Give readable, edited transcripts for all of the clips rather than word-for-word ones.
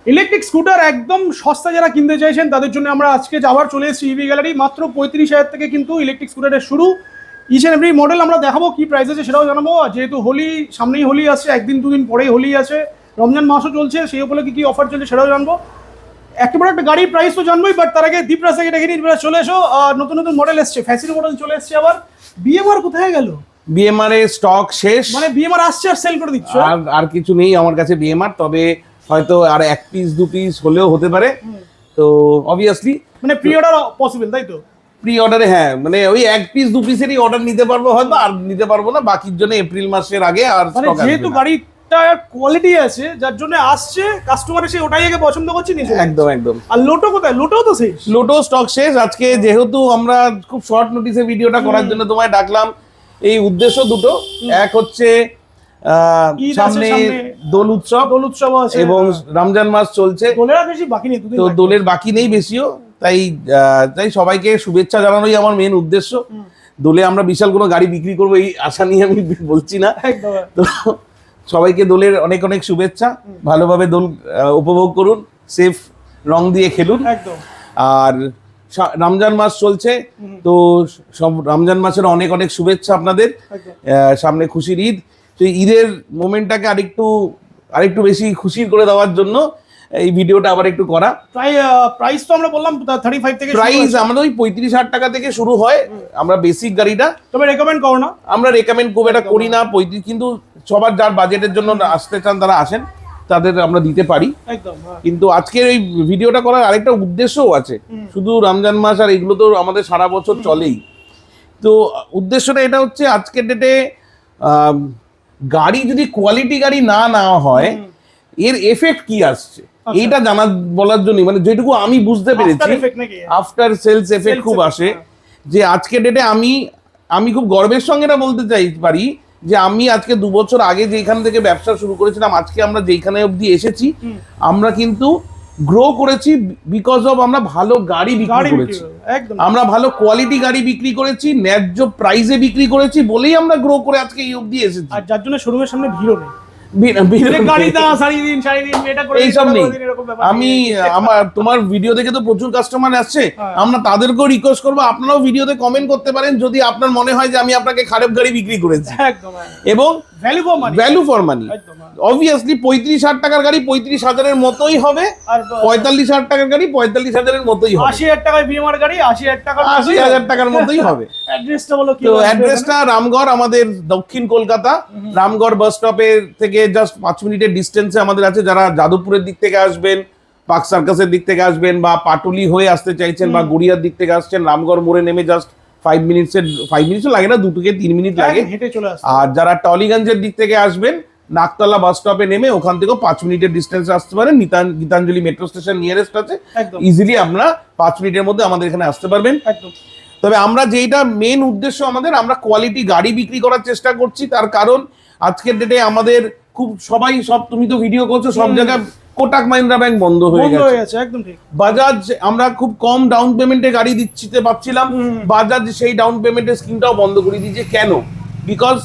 Electric scooter একদম সস্তা যারা কিনতে চাইছেন তাদের জন্য আমরা আজকে আবার চলে এসেছি ইভি গ্যালারি। মাত্র 35,000 থেকে কিন্তু ইলেকট্রিক স্কুটারের শুরু। ইচ অ্যান্ড এভরি মডেল আমরা দেখাবো, কি প্রাইস আছে সেটাও জানাবো। আর যেহেতু হোলি সামনেই, হোলি আসছে, একদিন দুদিন পরেই হোলি আছে, রমজান মাসও চলছে, সেই উপলক্ষে কি অফার চলছে সেটাও জানবো। একেবারে একটা গাড়ির প্রাইস তো জানবোই, বাট তার আগে দীপরাজ থেকে ডেকে নিয়ে চলে এসো। নতুন নতুন মডেল এসছে, ফ্যাসিনো মডেল চলে এসছে আবার। বিএমআর কোথায় গেল? বিএমআর এর স্টক শেষ, মানে বিএমআর আসছে আর সেল করে দিচ্ছ? আর কিছু নেই আমার কাছে বিএমআর, তবে হয়তো আর এক পিস দু পিস হলেও হতে পারে। তো অবভিয়াসলি মানে প্রি অর্ডার পসিবল, তাই তো? প্রি অর্ডারে হ্যাঁ, মানে ওই এক পিস দু পিসেরই অর্ডার নিতে পারবো, হয়তো আর নিতে পারবো না, বাকির জন্য এপ্রিল মাসের আগে আর মানে স্টক আসবে যেহেতু না। গাড়িটা কোয়ালিটি আছে যার জন্য আসছে, কাস্টমার এসে ওটাই আগে পছন্দ করছে নিচে। একদম একদম। আর লোটো কোথায়? লোটোও তো শেষ। লোটো স্টক শেষ। আজকে যেহেতু আমরা খুব শর্ট নোটিসে ভিডিওটা করার জন্য তোমায় ডাকলাম, এই উদ্দেশ্য দুটো। এক হচ্ছে ঈদ আছে সামনে সামনে, দোল উৎসব আছে এবং রমজান মাস চলছে, দোলের আর বেশি বাকি নেই, দুদিন তো বাকি। দোলের বাকি নেই বেশিও, তাই সবাইকে শুভেচ্ছা জানানোই আমার মেন উদ্দেশ্য। দোলে আমরা বিশাল কোনো গাড়ি বিক্রি করবো এই আশা নিয়ে আমি বলছি না। একদম। তো সবাইকে দোলের অনেক অনেক শুভেচ্ছা, ভালোভাবে দোল উপভোগ করুন, সেফ রং দিয়ে খেলুন। একদম। আর রমজান মাস চলছে, তো সব রমজান মাসের অনেক অনেক শুভেচ্ছা আপনাদের। একদম। সামনে খুশির ঈদ, তো ঈদের মোমেন্টটাকে আরেকটু বেশি খুশির করে দেওয়ার জন্য এই ভিডিওটা আবার একটু করা। প্রাইস তো আমরা বললাম 35 থেকে প্রাইস আমাদের ওই 35,000 টাকা থেকে শুরু হয়, আমরা বেসিক গাড়িটা। তবে রেকমেন্ড করো না? আমরা রেকমেন্ড খুব একটা করি না 35, কিন্তু সবার যার বাজেটের জন্য আসতে চান তারা আসেন, তাদের আমরা দিতে পারি। একদম। কিন্তু আজকের এই ভিডিওটা করার আরেকটা উদ্দেশ্যও আছে, শুধু রমজান মাস আর এগুলো তো আমাদের সারা বছর চলেই। তো উদ্দেশ্যটা এটা হচ্ছে, আজকের ডেটে গাড়ি যদি কোয়ালিটি গাড়ি না হয়, এর এফেক্ট কি আসছে এইটা বলার জন্য, মানে যেটুকু আমি বুঝতে পেরেছি, আফটার সেলস এফেক্ট খুব আসে। যে আজকের ডেটে আমি খুব গর্বের সঙ্গে এটা বলতে পারি যে আমি আজকে 2 বছর আগে যেখান থেকে ব্যবসা শুরু করেছিলাম, আজকে আমরা যেখানে অবধি এসেছি, আমরা কিন্তু গ্রো করেছি বিকজ অফ আমরা ভালো গাড়ি বিক্রি করেছি, আমরা ভালো কোয়ালিটি গাড়ি বিক্রি করেছি, ন্যায্য প্রাইসে বিক্রি করেছি বলেই আমরা গ্রো করে আজকে এই অবধি এসেছি। আর যার জন্য শোরুমের সামনে ভিড়ও নেই। এইসব নেই। আমি তোমার ভিডিও দেখে তো প্রচুর কাস্টমার আসছে, আমরা তাদেরকেও রিকোয়েস্ট করবো আপনারাও ভিডিওতে কমেন্ট করতে পারেন যদি আপনার মনে হয় যে আমি আপনাকে খারাপ গাড়ি বিক্রি করেছি, এবং ভ্যালু ফর মানি। অবভিয়াসলি 35,000 টাকার গাড়ি 35,000-এর মতোই হবে, আর 45,000 টাকার গাড়ি 45,000-এর মতোই হবে, 80,000 টাকায় বিএমআর গাড়ি 80,000 টাকার মতোই হবে। অ্যাড্রেসটা বলো কি? তো অ্যাড্রেসটা রামগড়, আমাদের দক্ষিণ কলকাতা, রামগড় বাস স্টপের থেকে জাস্ট 5 মিনিটের ডিস্টেন্সে আমাদের আছে। যারা যাদবপুরের দিক থেকে আসবেন, পার্ক সার্কাসের দিক থেকে আসবেন, বা পাটুলি হয়ে আসতে চাইছেন, বা গড়িয়ার দিক থেকে আসছেন, রামগড় মোড়ে নেমে জাস্ট 5 মিনিটও লাগে না, 2 থেকে 3 মিনিট লাগে হেঁটে চলে আসবে। আর যারা টলিগঞ্জের দিক থেকে আসবেন, নাকতলা বাস স্টপে নেমে ওখান থেকেও 5 মিনিটের ডিস্টেন্সে আসতে পারেন। গীতাঞ্জলি মেট্রো স্টেশন নিয়ারেস্ট আছে, ইজিলি আপনারা 5 মিনিটের মধ্যে আমাদের এখানে আসতে পারবেন। তবে আমরা যেটা মেন উদ্দেশ্য আমাদের, আমরা কোয়ালিটি গাড়ি বিক্রি করার চেষ্টা করছি। তার কারণ আজকের ডেটে আমাদের খুব সব, তুমি তো ভিডিও করছো, সব জায়গায় কোটাক মাহিন্দ্রা ব্যাংক বন্ধ হয়ে গেছে। একদম ঠিক। বাজাজ, আমরা খুব কম ডাউন পেমেন্টে গাড়ি দিতে পারছিলাম, বাজাজ সেই ডাউন পেমেন্টের স্কিমটাও বন্ধ করে দিয়েছে। কেন? বিকজ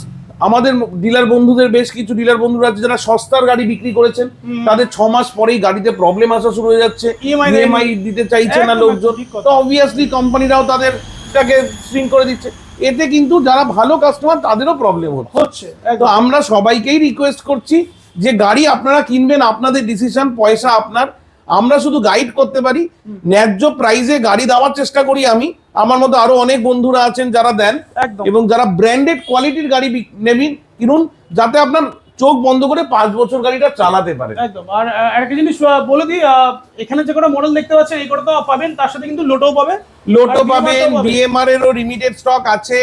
আমাদের ডিলার বন্ধুদের, বেশ কিছু ডিলার বন্ধুরা আছে যারা সস্তার গাড়ি বিক্রি করেছেন, তাদের 6 মাস পরেই গাড়িতে প্রবলেম আসা শুরু হয়ে যাচ্ছে, ইএমআই দিতে চাইছে না লোকজন। তো অবভিয়াসলি কোম্পানিরাও তাদেরটাকে সুইং করে দিচ্ছে, এতে কিন্তু যারা ভালো কাস্টমার তাদেরও প্রবলেম হচ্ছে। তো আমরা সবাইকেই রিকোয়েস্ট করছি যে গাড়ি আপনারা কিনবেন, আপনাদের ডিসিশন, পয়সা আপনার, আমরা শুধু গাইড করতে পারি, ন্যায্য প্রাইসে গাড়ি দেওয়ার চেষ্টা করি। আমার মতো আরো অনেক বন্ধুরা আছেন যারা দেন, এবং যারা ব্র্যান্ডেড কোয়ালিটির গাড়ি কিনুন, যাতে আপনার চোখ বন্ধ করে 5 বছর গাড়িটা চালাতে পারে। একদম। আর একটা জিনিস বলে দিই, এখানে যে কোনো মডেল দেখতে পাচ্ছেন এই কটা পাবেন, তার সাথে কিন্তু লোটো পাবেন, বিএমআর এরও লিমিটেড স্টক আছে,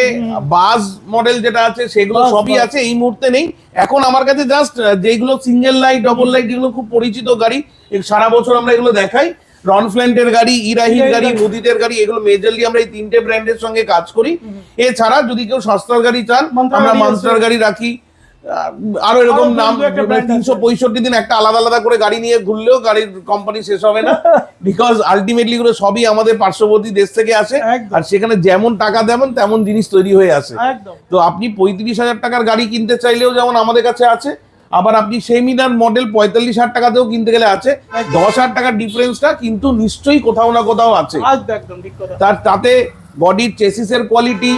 বাস মডেল যেটা আছে সেগুলো সবই আছে, এই মুহূর্তে নেই। এখন আমার কাছে জাস্ট যেগুলো সিঙ্গেল লাইট, ডবল লাইট, যেগুলো খুব পরিচিত গাড়ি, সারা বছর আমরা এগুলো দেখাই। রনফ্ল্যান্টের গাড়ি, ইরাহির গাড়ি, মুদিতের গাড়ি, এগুলো মেজরলি আমরা এই 3টে ব্র্যান্ডের সঙ্গে কাজ করি। এছাড়া যদি কেউ সস্তার গাড়ি চান, আমরা মনস্টার গাড়ি রাখি, আরো এরকম নাম, 365 দিন একটা আলাদা আলাদা করে গাড়ি নিয়ে ঘুরলেও গাড়ির কোম্পানি শেষ হবে না, বিকজ আলটিমেটলি গুলো সবই আমাদের পার্শ্ববর্তী দেশ থেকে আসে, আর সেখানে যেমন টাকা দেবেন তেমন জিনিস তৈরি হয়ে আসে। তো আপনি 35,000 টাকার গাড়ি কিনতে চাইলেও যেমন আমাদের কাছে আছে, আবার আপনি সেমিনার মডেল 45,000 টাকাতেও কিনতে গেলে আছে। 10,000 টাকার ডিফারেন্সটা কিন্তু নিশ্চয়ই কোথাও না কোথাও আছে। একদম ঠিক কথা। তাতে বডির চেসিসের কোয়ালিটি,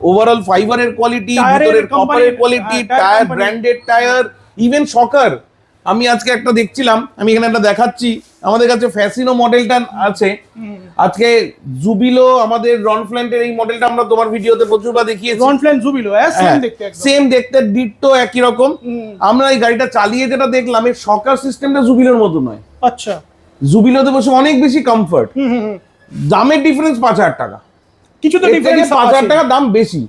ওভারঅল ফাইবারের কোয়ালিটি, ভিতরের কপারের quality, tyre branded tyre, even শকার। আমি আজকে একটা দেখছিলাম, আমি এখানে একটা দেখাচ্ছি, আমাদের কাছে ফ্যাসিনো মডেলটা আছে। আজকে জুবিলো আমাদের রনফ্ল্যান্টের এই মডেলটা আমরা তোমার ভিডিওতে প্রচুরবার দেখিয়েছি। রনফ্ল্যান্ট জুবিলো সেম দেখতে, ডিট্টো একই রকম। আমরা এই গাড়িটা চালিয়ে যেটা দেখলাম, এর শকার সিস্টেমটা জুবিলোর মতো নয়। আচ্ছা, জুবিলোতে বসে অনেক বেশি কমফর্ট। দামের ডিফারেন্স 5,000 টাকা, কিছু তো ডিফারেন্স 5,000 টাকা দাম বেশি।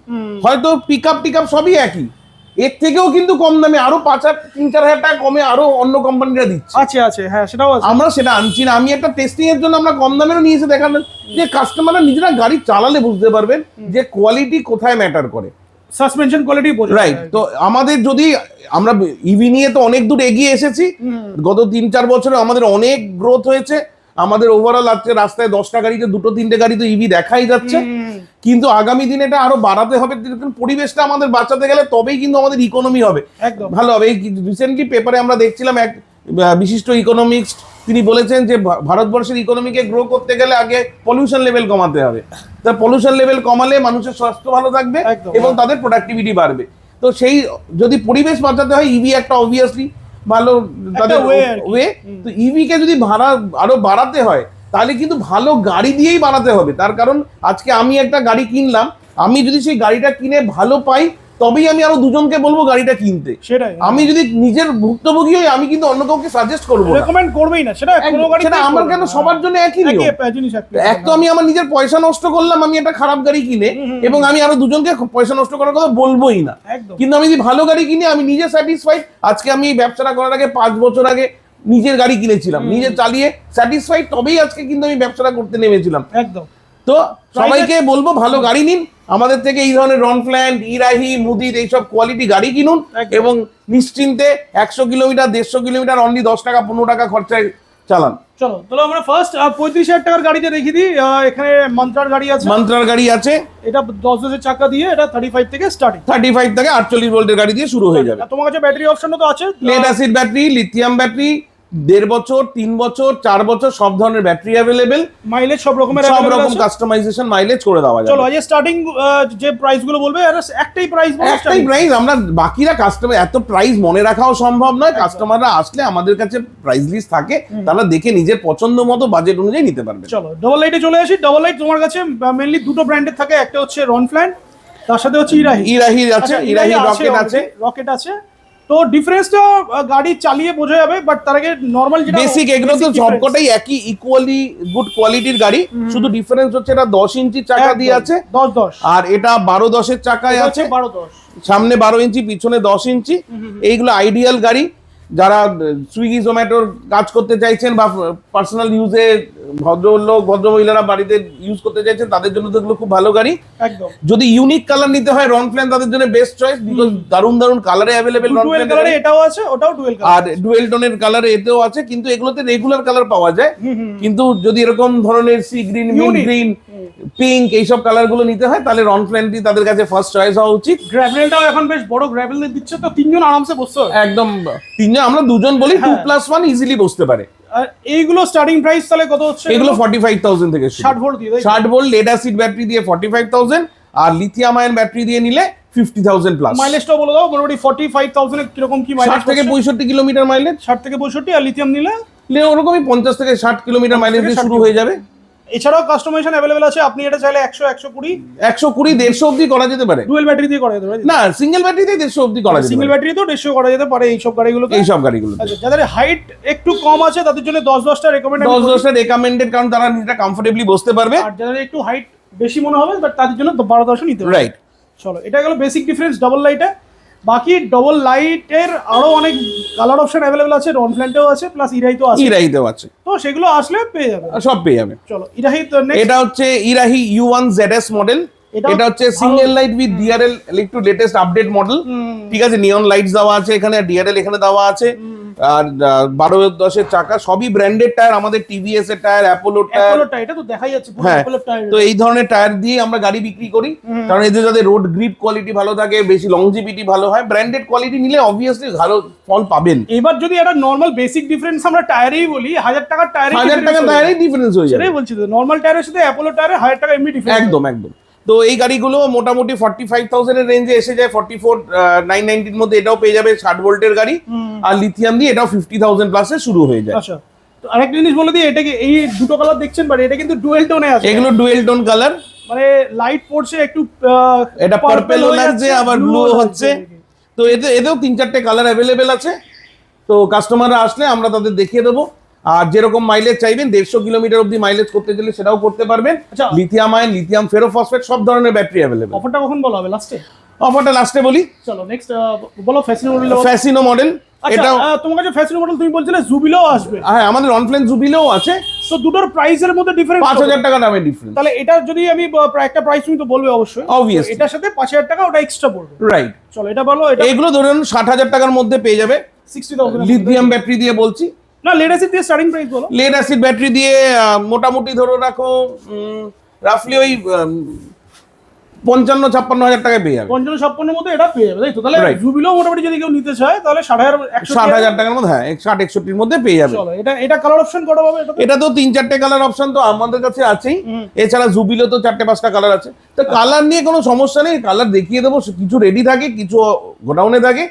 হয়তো পিকআপ টিকআপ সবই একই, এর থেকেও কিন্তু কম দামে আরো 3-4 হাজার টাকা কমে আরো অন্য কোম্পানিরা দিচ্ছে। আছে, হ্যাঁ সেটাও আছে। আমরা সেটা আনছি না। আমি একটা টেস্টিং এর জন্য আমরা কম দামেরও নিয়ে এসে দেখালাম, যে কাস্টমাররা নিজেরা গাড়ি চালালে বুঝতে পারবেন যে কোয়ালিটি কোথায় ম্যাটার করে। সাসপেনশন কোয়ালিটি বোঝা, রাইট। তো আমাদের যদি আমরা ইভি নিয়ে তো অনেক দূর এগিয়ে এসেছি, গত 3-4 বছরে আমাদের অনেক গ্রোথ হয়েছে। আমাদের ওভারঅল আজকে রাস্তায় 10টা গাড়িতে 2-3টে গাড়ি তো ইভি দেখাই যাচ্ছে, কিন্তু আগামী দিনে এটা আরো বাড়াতে হবে। পরিবেশটা আমাদের বাঁচাতে গেলে তবেই কিন্তু আমাদের ইকোনমি হবে, একদম ভালো হবে। এই রিসেন্টলি পেপারে আমরা দেখছিলাম এক বিশিষ্ট ইকোনমিক্স, তিনি বলেছেন যে ভারতবর্ষের ইকোনমিকে গ্রো করতে গেলে আগে পলিউশন লেভেল কমাতে হবে। তা পলিউশন লেভেল কমালে মানুষের স্বাস্থ্য ভালো থাকবে এবং তাদের প্রোডাক্টিভিটি বাড়বে। তো সেই যদি পরিবেশ বাঁচাতে হয়, ইভি একটা অবভিয়াসলি ভালো তাদের ওয়ে। তো ইভি কে যদি ভাড়া আরো বাড়াতে হয়, তাহলে কিন্তু ভালো গাড়ি দিয়েই বাড়াতে হবে। তার কারণ আজকে আমি একটা গাড়ি কিনলাম, আমি যদি সেই গাড়িটা কিনে ভালো পাই, তবেই আমি আরো দুজনকে বলবো গাড়িটা কিনতে। সেটাই, আমি যদি নিজের ভুক্তভোগী হই, আমি কিন্তু অন্য কাউকে সাজেস্ট করবো না, রেকমেন্ড করবেই না। সেটা কোনো গাড়ি, সেটা আমার কেন, সবার জন্য একই নিয়ম। এক তো আমি আমার নিজের পয়সা নষ্ট করলাম, আমি একটা খারাপ গাড়ি কিনে, এবং আমি আরো দুজনকে পয়সা নষ্ট করার কথা বলবোই না। কিন্তু আমি যদি ভালো গাড়ি কিনে আমি নিজে স্যাটিসফাইড। আজকে আমি এই ব্যবসাটা করার আগে 5 বছর আগে নিজের গাড়ি কিনেছিলাম, নিজে চালিয়ে স্যাটিসফাইড, তবেই আজকে কিন্তু আমি ব্যবসাটা করতে নেমেছিলাম। একদম। তো সবাইকে বলবো ভালো গাড়ি নিন, আমাদের থেকে এই ধরনের রনফ্ল্যান্ট, ইরাহি, মুদিত এইসব কোয়ালিটি গাড়ি কিনুন, এবং নিশ্চিন্তে 100 কিলোমিটার 150 কিলোমিটার অনলি 10 টাকা 15 টাকা খরচায় চালান। চলো তাহলে আমরা ফার্স্ট 35,000 টাকার গাড়িতে দেখিয়ে দিই। এখানে মন্ত্রার গাড়ি আছে, মন্ত্রার গাড়ি আছে। এটা 10 চাকা দিয়ে, এটা 35 থেকে স্টার্টিং, 35 থেকে 48 ভোল্টের গাড়ি দিয়ে শুরু হয়ে যাবে। তোমার কাছে ব্যাটারি অপশনও তো আছে, lead acid battery, lithium battery, 1.5 বছর, 3 বছর, 4 বছর সব ধরনের ব্যাটারি অ্যাভেলেবেল। মাইলেজ সব রকম কাস্টমাইজেশন মাইলেজ করে দেওয়া যাবে। চলো আজ স্টার্টিং যে প্রাইস গুলো বলবে, একটাই প্রাইস, আমরা বাকিরা কাস্টমার এত প্রাইস মনে রাখাও সম্ভব নয়। কাস্টমাররা আসলে আমাদের কাছে প্রাইস লিস্ট থাকে, তারা দেখে নিজের পছন্দ মতো বাজেট অনুযায়ী নিতে পারবে। চলো ডাবল লাইটে চলে আসি। ডাবল লাইট তোমার কাছে মেইনলি দুটো ব্র্যান্ডের থাকে, একটা হচ্ছে রনফ্ল্যান্ট, তার সাথে হচ্ছে ইরাহি আছে, ইরাহি রকেট আছে। তো ডিফারেন্সটা গাড়ি চালিয়ে বোঝা যাবে, বাট তার আগে নরমাল যেটা বেসিক, এগুলো তো সবকটাই একই ইকুয়ালি গুড কোয়ালিটির গাড়ি, শুধু ডিফারেন্স হচ্ছে এটা 10 ইঞ্চি চাকা দিয়ে আছে, 10 আর এটা 12-10 চাকায় আছে, 12-10, সামনে 12 ইঞ্চি পিছনে 10 ইঞ্চি। এইগুলো আইডিয়াল গাড়ি, যারা সুইগি জোম্যাটোর কাজ করতে চাইছেন বা পার্সোনাল ইউজে ভদ্রলোক ভদ্রমহিলারা বাড়িতে ইউজ করতে চাইছেন, তাদের জন্য তো এগুলো খুব ভালো গাড়ি। একদম। যদি ইউনিক কালার নিতে হয়, রনফ্ল্যান্ট তাদের জন্য বেস্ট চয়েস, বিকজ দারুণ দারুণ কালারে অ্যাভেলেবেল। ডুয়েল কালারে এটাও আছে, ওটাও ডুয়েল কালার, আর ডুয়েল টোনের কালারে এতেও আছে, কিন্তু এগুলোতে রেগুলার কালার পাওয়া যায়। কিন্তু যদি এরকম ধরনের sea green, mint green, pink এইসব কালার গুলো নিতে হয়, তাহলে রনফ্ল্যান্টই তাদের কাছে ফার্স্ট চয়েস হওয়া উচিত। গ্র্যাভেলটাও এখন বেশ বড় গ্র্যাভেল দিচ্ছে, তো 3 জন আরামসে বসতে হবে। একদম 3 জন, আমরা 2 জন বলি, 2+1 ইজিলি বসতে পারে। আর এইগুলো স্টার্টিং প্রাইস তাহলে কত হচ্ছে? এগুলো 45,000 থেকে 60 ভোল্ট দিয়ে, 60 ভোল্ট লেড অ্যাসিড ব্যাটারি দিয়ে 45,000, আর লিথিয়াম আয়ন ব্যাটারি দিয়ে নিলে 50,000 প্লাস। মাইলেজটা বলে দাও মোটামুটি 45,000 এর কিরকম কি মাইলেজ? 60 থেকে 65 কিলোমিটার মাইলেজ, 60 থেকে 65। আর লিথিয়াম নিলে ওরকমই 50 থেকে 60 কিলোমিটার মাইলেজ দিয়ে শুরু হয়ে যাবে। এছাড়াও কাস্টমাইজেশন अवेलेबल আছে, আপনি এটা চাইলে 100 120 120 অবধি করা যেতে পারে। ডুয়াল ব্যাটারি দিয়ে করা যেতে পারে না, সিঙ্গেল ব্যাটারি দিয়ে 150 অবধি করা যেতে পারে। সিঙ্গেল ব্যাটারি তো 150 করা যেতে পারে এই সব গাড়িগুলো। আচ্ছা, যাদের হাইট একটু কম আছে তাদের জন্য 10-10টা রেকমেন্ডেড, 10-10টা রেকমেন্ডেড, কারণ তারা নিজেরা কমফোর্টেবলি বসতে পারবে। আর যাদের একটু হাইট বেশি মনে হবে বাট তাদের জন্য 12-10 নিতে হবে। রাইট। চলো এটা গেল বেসিক ডিফারেন্স ডাবল লাইটে। বাকি ডাবল লাইটের আরো অনেক কালার অপশন अवेलेबल আছে, রনফ্ল্যান্টেও আছে, প্লাস ইরাহিতেও আছে। ইরাহিতেও আছে, তো সেগুলো আসলে পেয়ে যাবে, সব পেয়ে যাবে। চলো ইরাহি তো নেক্সট, এটা হচ্ছে ইরাহি U1 ZS মডেল, এটা হচ্ছে সিঙ্গেল লাইট উইথ ডিআরএল, একটু লেটেস্ট আপডেট মডেল। ঠিক আছে, নিয়ন লাইটস দেওয়া আছে এখানে, ডিআরএল এখানে দেওয়া আছে। আর 12-10 চাকা, সবই ব্র্যান্ডেড টায়ার, আমাদের টিভিএস এর টায়ার, অ্যাপোলো টায়ার, এটা তো দেখাই যাচ্ছে পুরো হ্যাঁ। Apollo tyre. তো এই ধরনের টায়ার দিয়ে আমরা গাড়ি বিক্রি করি, কারণ এদের যাতে রোড গ্রিপ কোয়ালিটি ভালো থাকে, বেশি লংজিভিটি ভালো হয়। ব্র্যান্ডেড কোয়ালিটি নিলে অবভিয়াসলি ভালো ফল পাবেন। এবার যদি একটা নরমাল বেসিক ডিফারেন্স আমরা টায়ারেই বলি, 1000 টাকার টায়ারে 1000 টাকা টায়ারেই ডিফারেন্স হয়ে যাবে। সেটাই বলছি তো, নরমাল টায়ারের সাথে অ্যাপোলো টায়ারে 1000 টাকা এমনি ডিফারেন্স। একদম একদম। তো এই গাড়িগুলো মোটামুটি 45,000 এর রেঞ্জে এসে যায়, 44,990 এর মধ্যে এটাও পেয়ে যাবে 60 ভোল্টের গাড়ি। আর লিথিয়াম দিয়ে এটাও 50,000 প্লাসে শুরু হয়ে যায়। আচ্ছা, তো আরেকটা জিনিস বলে দিই, এটাকে এই দুটো কালার দেখছেন, বাট এটা কিন্তু ডুয়েল টোনে আছে। এগুলো ডুয়েল টোন কালার, মানে লাইট পড়ছে একটু, এটা পার্পেলও লাগছে আবার ব্লু হচ্ছে। তো এতেও 3-4টে কালার অ্যাভেলেবেল আছে। তো কাস্টমাররা আসলে আমরা তাদের দেখিয়ে দেবো। আর যেরকম মাইলেজ চাইবেন, 150 কিলোমিটার অব্দি মাইলেজ করতে গেলে সেটাও করতে পারবেন। আচ্ছা। লিথিয়াম আয়ন, লিথিয়াম ফেরোফসফেট সব ধরনের ব্যাটারি অ্যাভেলেবেল। অফারটা কখন বলা হবে লাস্টে? অফারটা লাস্টে বলি। চলো নেক্সট বলো, ফ্যাসিনো মডেল। ফ্যাসিনো মডেল, এটা এটাও তোমার কাছে ফ্যাসিনো মডেল তুমি বলছিলে জুবিলেও আসবে। হ্যাঁ, আমাদের অনফ্লেন জুবিলেও আছে। তো দুটোর প্রাইসের মধ্যে ডিফারেন্স 5,000 টাকা দামের ডিফারেন্স। তাহলে এটা যদি আমি একটা প্রাইস তুমি তো বলবে অবশ্যই, Obviously. এটার সাথে 5000 টাকা ওটা এক্সট্রা পড়বে। রাইট। চলো এটা বলো। এটা এগুলো ধরুন 60,000 টাকার মধ্যে পেয়ে যাবে 60,000 লিথিয়াম ব্যাটারি দিয়ে বলছি। না, লেড অ্যাসিড দিয়ে স্টার্টিং প্রাইস বলো। লেড অ্যাসিড ব্যাটারি দিয়ে মোটামুটি ধরে রাখো রাফলি ওই 55-56 হাজার টাকায় পেয়ে যাবে। 55-56 মধ্যে এটা পেয়ে যাবে, তাই তো? তাহলে Right. জুবিলেও মোটামুটি যদি কেউ নিতে চায় তাহলে 60,000 60,000 টাকার মধ্যে, হ্যাঁ 60-61 মধ্যে পেয়ে যাবে। চলো এটা কালার অপশন কটা পাবে এটা? এটা তো 3-4টে কালার অপশন তো আমাদের কাছে আছেই। এছাড়া জুবিলে তো 4-5টা কালার আছে। তো কালার নিয়ে কোনো সমস্যা নেই, কালার দেখিয়ে দেবো। কিছু রেডি থাকে, কিছু গোডাউনে থাকে,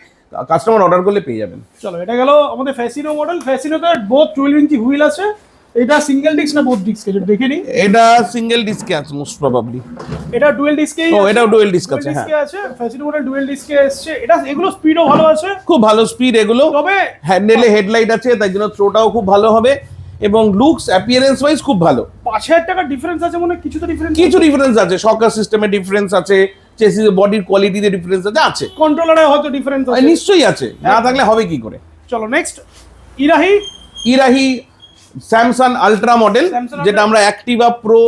কাস্টমার অর্ডার করলে পেয়ে যাবেন। চলো এটা গেল আমাদের ফ্যাসিনো মডেল। ফ্যাসিনোতে বোথ 12 ইঞ্চি হুইল আছে। এটা সিঙ্গেল ডিস্ক না বোথ ডিস্ক এটা দেখে নি। এটা সিঙ্গেল ডিস্কে আছে মোস্ট প্রবাবলি। এটা ডুয়েল ডিস্কে। ও, এটাও ডুয়েল ডিস্ক আছে, হ্যাঁ। ডিস্কে আছে, ফ্যাসিনো মডেল ডুয়েল ডিস্কে এসেছে। এটা এগুলো স্পিডও ভালো আছে, খুব ভালো স্পিড এগুলো। তবে হ্যান্ডেলে হেডলাইট আছে, তাই জন্য থ্রোটাও খুব ভালো হবে। এবং লুকস অ্যাপিয়ারেন্স ওয়াইজ খুব ভালো। 5000 টাকা ডিফারেন্স আছে, মানে কিছু তো ডিফারেন্স, কিছু ডিফারেন্স আছে, শকার সিস্টেমে ডিফারেন্স আছে, চেসিস বডির কোয়ালিটিতে ডিফারেন্স আছে। কন্ট্রোলারে হয়তো ডিফারেন্স আছে, নিশ্চয়ই আছে, না থাকলে হবে কি করে। চলো নেক্সট ইরাহি স্যামসাং আলট্রা মডেল, Samsung যেটা আমরা অ্যাক্টিভা প্রো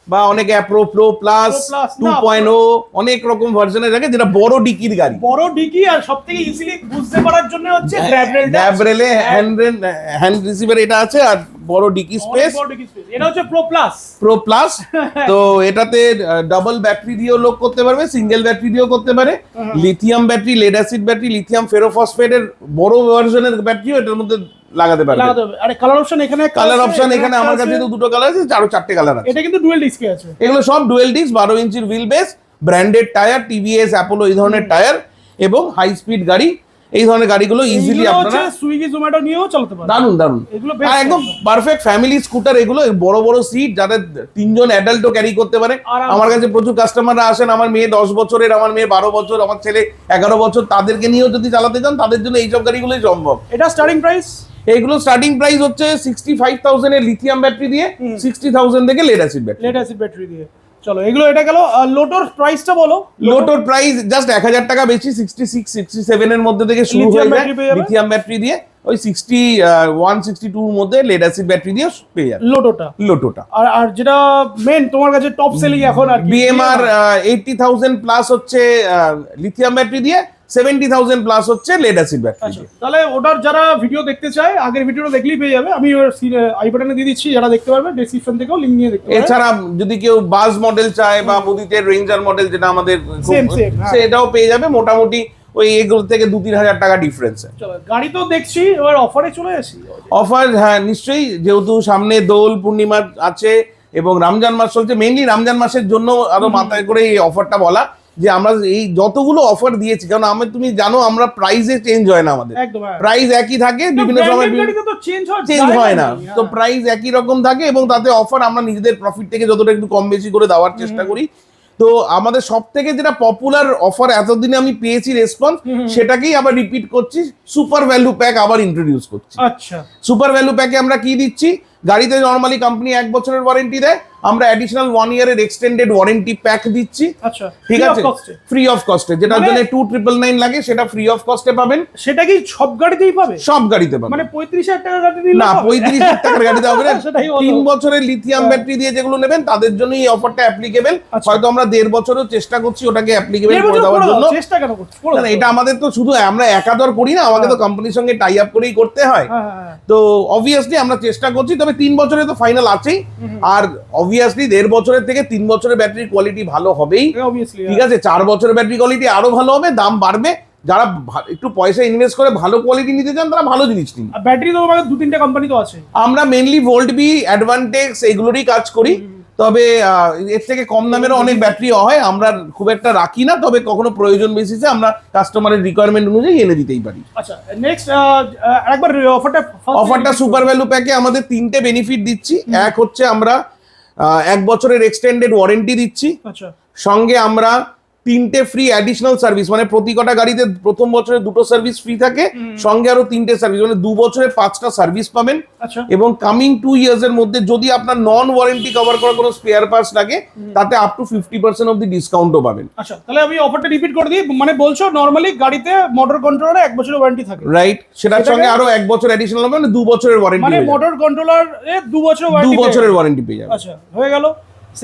বা অনেকে pro pro plus Pro Plus, 2.0 অনেক রকম ভার্সনে থাকে, যেটা বড় ডিকির গাড়ি। বড় ডিকি, আর সবথেকে ইজিলি বুঝতে পারার জন্য হচ্ছে গ্র্যাব রেলে হ্যান্ড রিসিভার এটা আছে, আর বড় ডিকি স্পেস। এটা হচ্ছে প্রো প্লাস। তো এটাতে ডাবল ব্যাটারি দিয়েও লোড করতে পারবে, সিঙ্গেল ব্যাটারি দিয়েও করতে পারে। Lithium battery, lead acid battery, lithium ফেরোফসফেটের বড় ভার্সনের ব্যাটারিও এটার মধ্যে লাগাতে পারবে। আরে কালার অপশন এখানে, কালার অপশন এখানে আমার কাছে তো দুটো কালার আছে, আরো 4টে কালার আছে। এটা কিন্তু ডুয়েল ডিস্কে আছে। এগুলো সব ডুয়েল ডিস্ক, 12 ইঞ্চির wheel base, branded tyre, TVS, Apollo এই ধরনের টায়ার, এবং হাই স্পিড গাড়ি। এই ধরনের গাড়িগুলো ইজিলি আপনারা সুইগি জোম্যাটো নিয়েও চালাতে পারবেন। দারুন দারুন, এগুলো আর একদম পারফেক্ট ফ্যামিলি স্কুটার এগুলো। বড় বড় সিট, যাদের 3জন অ্যাডাল্টও ক্যারি করতে পারে। আমার কাছে প্রচুর কাস্টমাররা আসেন, আমার মেয়ে 10 বছরের, আমার মেয়ে 12 বছর, আমার ছেলে 11 বছর, তাদেরকে নিয়েও যদি চালাতে চান তাদের জন্য এইসব গাড়িগুলোই সম্ভব। এটা স্টার্টিং প্রাইস, এইগুলো স্টার্টিং প্রাইস হচ্ছে 65,000 এর লিথিয়াম ব্যাটারি দিয়ে, 60,000 থেকে লেড অ্যাসিড ব্যাটারি দিয়ে। চলো এগুলো এটা গেল। লোটোর প্রাইসটা বলো। লোটোর প্রাইস জাস্ট 1000 টাকা বেশি, 66-67 এর মধ্যে থেকে শুরু হয়ে যায় লিথিয়াম ব্যাটারি দিয়ে। ওই 61-62 এর মধ্যে লেড অ্যাসিড ব্যাটারি দিয়ে পেয়ে যাবে লোটোটা। আর যেটা মেন তোমার কাছে টপ সেলিং এখন আর বিএমআর 80,000 প্লাস হচ্ছে লিথিয়াম ব্যাটারি দিয়ে, 70,000 প্লাস হচ্ছে লেড অ্যাসিড ব্যাটারি দিয়ে। তাহলে ওটার যারা ভিডিও দেখতে চায়, আগের ভিডিওটা দেখলেই পেয়ে যাবে। আমি আই বাটনে দিয়ে দিচ্ছি, যারা দেখতে পারবে ডেসক্রিপশন থেকেও লিংক নিয়ে দেখতে পারবে। এছাড়া যদি কেউ বাস মডেল চায় বা মুদিতের রেঞ্জার মডেল, যেটা আমাদের সেটাও পেয়ে যাবে। মোটামুটি ওই এগুলো থেকে 2-3 হাজার টাকা ডিফারেন্স। চলো গাড়ি তো দেখছি, এবার অফারে চলে আসি। অফার, হ্যাঁ নিশ্চয়ই, যেহেতু সামনে দোল পূর্ণিমা আছে এবং রমজান মাস চলছে, মেইনলি রমজান মাসের জন্য আরো মাথায় করে এই অফারটা বলা, যে আমরা এই যতগুলো অফার দিয়েছি, কারণ তুমি জানো আমরা প্রাইসে চেঞ্জ হয় না, আমাদের প্রাইস একই থাকে, বিভিন্ন সময় চেঞ্জ হয় না। তো প্রাইস একই রকম থাকে, এবং তাতে অফার আমরা নিজেদের প্রফিট থেকে যতটা একটু কম বেশি করে দেওয়ার চেষ্টা করি। তো আমাদের সব থেকে যেটা পপুলার অফার এতদিনে আমি পেয়েছি রেসপন্স, সেটাকেই আবার রিপিট করছি, সুপার ভ্যালু প্যাক আবার ইন্ট্রোডিউস করছি। আচ্ছা, সুপার ভ্যালু প্যাকে আমরা কি দিচ্ছি? গাড়িতে নরমালি কোম্পানি 1 বছরের ওয়ারেন্টি দেয়, আমরা অ্যাডিশনাল 1 ইয়ারের এক্সটেন্ডেড ওয়ারেন্টি প্যাক দিচ্ছি। আচ্ছা, ঠিক আছে, ফ্রি অফ কস্টে, যেটার জন্য 2999 লাগে সেটা ফ্রি অফ কস্টে পাবেন। সেটা কি সব গাড়িতেই পাবে? সব গাড়িতে পাবেন। মানে 35,000 টাকার গাড়ি নিলে না, 35,000 টাকার গাড়িতে হবে না। সেটাই বলো। 3 বছরের লিথিয়াম ব্যাটারি দিয়ে যেগুলো নেবেন তাদের জন্য এই অফারটা অ্যাপ্লিকেবল। হয়তো আমরা 1.5 বছরও চেষ্টা করছি ওটাকে অ্যাপ্লিকেবল করে দেওয়ার জন্য। চেষ্টা কেন করছো? না, এটা আমাদের তো শুধু আমরা একাদর করি না, আমাকে তো কোম্পানির সঙ্গে টাই আপ করেই করতে হয়। তো অবভিয়াসলি আমরা চেষ্টা করছি, তবে 3 বছরে তো ফাইনাল আছেই। আর অবভিয়াসলি 1.5 বছরের থেকে 3 বছরের ব্যাটারির কোয়ালিটি ভালো হবেই। ঠিক আছে, 4 বছরের ব্যাটারি কোয়ালিটি আরো ভালো হবে, দাম বাড়বে। যারা একটু পয়সা ইনভেস্ট করে ভালো কোয়ালিটি নিতে চান তারা ভালো জিনিস নিন। ব্যাটারি তো আমাদের 2-3টে কোম্পানি তো আছে। আমরা মেইনলি ভোল্টবি, অ্যাডভান্টেক্স এগুলোরই কাজ করি। তবে এর থেকে কম দামেরও অনেক ব্যাটারি হয়, আমরা খুব একটা রাখি না। তবে কখনো প্রয়োজন বেসিসে আমরা কাস্টমারের রিকোয়ারমেন্ট অনুযায়ী এনে দিতেই পারি। আচ্ছা, নেক্সট আরেকবার অফারটা সুপার ভ্যালু প্যাকে আমাদের 3টে বেনিফিট দিচ্ছি। এক হচ্ছে আমরা 1 বছরের এক্সটেন্ডেড ওয়ারেন্টি দিচ্ছি। আচ্ছা, সঙ্গে আমরা 3টে ফ্রি অ্যাডিশনাল সার্ভিস, মানে প্রতি কটা গাড়িতে প্রথম বছরে 2টো সার্ভিস ফ্রি থাকে, সঙ্গে আরো 3টে সার্ভিস, মানে 2 বছরে 5টা সার্ভিস পাবেন। আচ্ছা, এবং কামিং 2 ইয়ার্স এর মধ্যে যদি আপনার নন ওয়ারেন্টি কভার করা কোনো স্পেয়ার পার্টস লাগে তাতে আপ টু 50% অফ দি ডিসকাউন্টও পাবেন। আচ্ছা, তাহলে আমি অফারটা রিপিট করে দিই। মানে বলছো নরমালি গাড়িতে মোটর কন্ট্রোলারে 1 বছরের ওয়ারেন্টি থাকে, রাইট? সেটার সঙ্গে আরো 1 বছর অ্যাডিশনাল হবে, মানে 2 বছরের ওয়ারেন্টি। মানে মোটর কন্ট্রোলার 2 বছরের 2 বছরের ওয়ারেন্টি পেয়ে যাবে। আচ্ছা, হয়ে গেল।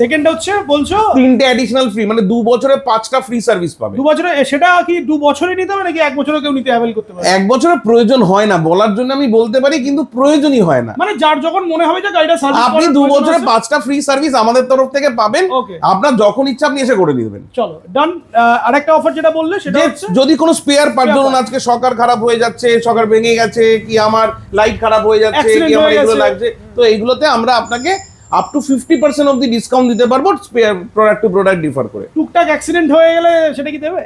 সেকেন্ডটা হচ্ছে বলছো 3টে অ্যাডিশনাল ফ্রি, মানে 2 বছরে 5টা ফ্রি সার্ভিস পাবে। 2 বছরে, সেটা কি 2 বছরে নিতে হবে নাকি 1 বছরে কেউ নিতে অ্যাভেল করতে পারে? 1 বছরের প্রয়োজন হয় না, বলার জন্য আমি বলতে পারি, কিন্তু প্রয়োজনই হয় না। মানে যার যখন মনে হবে যে গাড়িটা সার্ভিস আপনি 2 বছরে 5টা ফ্রি সার্ভিস আমাদের তরফ থেকে পাবেন। আপনার যখন ইচ্ছা আপনি এসে করে নেবেন। চলো ডান। আরেকটা অফার যেটা বললে সেটা হচ্ছে যদি কোনো স্পেয়ার পার্ট, ধরুন আজকে সকার খারাপ হয়ে যাচ্ছে, সকার ভেঙে গেছে, কি আমার লাইট খারাপ হয়ে যাচ্ছে, কি আমার এগুলো লাগছে, তো এইগুলোতে আমরা আপনাকে up to 50% off the discount দিতে পারবো, spare product to product differ করে। টুকটাক অ্যাক্সিডেন্ট হয়ে গেলে সেটা কি দেবে?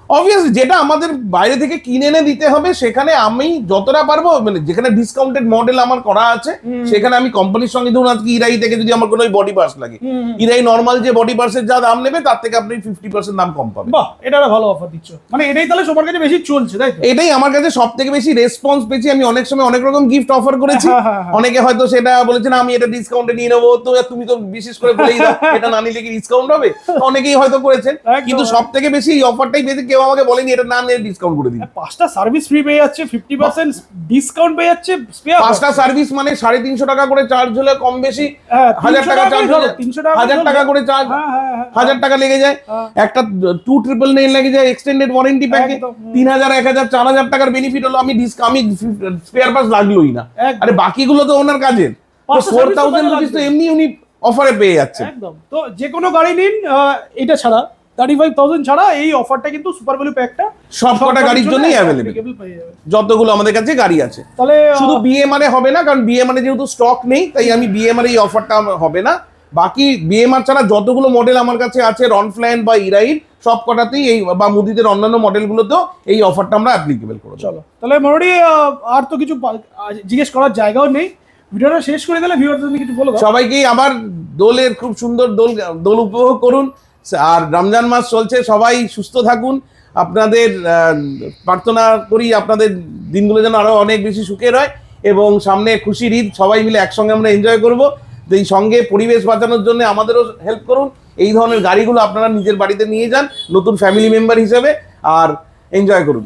অবভিয়াসলি যেটা আমাদের বাইরে থেকে কিনে এনে দিতে হবে, সেখানে আমি যতটা পারবো, মানে যেখানে ডিসকাউন্টেড মডেল আমার করা আছে সেখানে আমি কোম্পানির সঙ্গে, ধরুন আজকে ইরাই থেকে যদি আমার কোনো বডি পার্টস লাগে, ইরাই নর্মাল যে বডি পার্টসের যা দাম নেবে তার থেকে আপনি 50% দাম কম পাবেন। বাহ, এটা একটা ভালো অফার দিচ্ছ। মানে এটাই তাহলে সবার কাছে বেশি চলছে, তাই তো? এটাই আমার কাছে সবথেকে বেশি রেসপন্স পেয়েছি। আমি অনেক সময় অনেক রকম গিফট অফার করেছি, অনেকে হয়তো সেটা বলেছে না আমি এটা ডিসকাউন্টে নিয়ে নেবো, তো তুমি তো বিশেষ করে বলেই দাও এটা না নিলে কি ডিসকাউন্ট হবে, অনেকেই হয়তো করেছেন। কিন্তু সবথেকে বেশি এই অফারটাই পেয়েছে, কেউ আমাকে বলেনি এটা না নিয়ে ডিসকাউন্ট করে দিন। 5টা সার্ভিস ফ্রি পেয়ে যাচ্ছে, 50% ডিসকাউন্ট পেয়ে যাচ্ছে, স্পেয়ার 5টা সার্ভিস মানে 350 টাকা করে চার্জ হলে কম বেশি 1000 টাকা চার্জ হলে 1000 টাকা করে চার্জ, 1000 টাকা লেগে যায়। একটা 2999 লেগে যায় এক্সটেন্ডেড ওয়ারেন্টি প্যাকে, 3000 1000 4000 টাকার বেনিফিট হলো। আমি স্পেয়ার পার্টস লাগলোই না, আরে বাকিগুলো তো ওনার কাজের। 4000 রুপিস তো এমনি উনি অফারে পেয়ে যাচ্ছে। একদম। তো যে কোনো গাড়ি নিন, এটা ছাড়া 35,000 ছাড়া এই অফারটা কিন্তু সুপার ভ্যালু প্যাকটা সবকটা গাড়ির জন্যই অ্যাভেলেবল, যতগুলো আমাদের কাছে গাড়ি আছে। তাহলে শুধু বিএমআর হবে না, কারণ বিএমআর যেহেতু স্টক নেই তাই আমি বিএমআর এই অফারটা হবে না। বাকি বিএমআর ছাড়া যতগুলো মডেল আমার কাছে আছে, রনফ্ল্যান বা ইরাইড, সবকটাতেই এই বা মুদিদের অন্যান্য মডেলগুলোতেও এই অফারটা আমরা অ্যাপ্লিকেবল করব। চলো তাহলে মোটামুটি আর তো কিছু জিজ্ঞেস করার জায়গাও নেই, ভিডিওটা শেষ করে দিলে ভিউয়ারদের জন্য কিছু বলো। সবাইকেই আবার দোলের খুব সুন্দর দোল উপভোগ করুন। আর রমজান মাস চলছে, সবাই সুস্থ থাকুন। আপনাদের প্রার্থনা করি আপনাদের দিনগুলো যেন আরো অনেক বেশি সুখের হয়, এবং সামনে খুশির ঈদ, সবাই মিলে একসঙ্গে আমরা এনজয় করব। এই সঙ্গে পরিবেশ বাঁচানোর জন্য আমাদেরও হেল্প করুন। এই ধরনের গাড়িগুলো আপনারা নিজের বাড়িতে নিয়ে যান নতুন ফ্যামিলি মেম্বার হিসেবে, আর এনজয় করুন।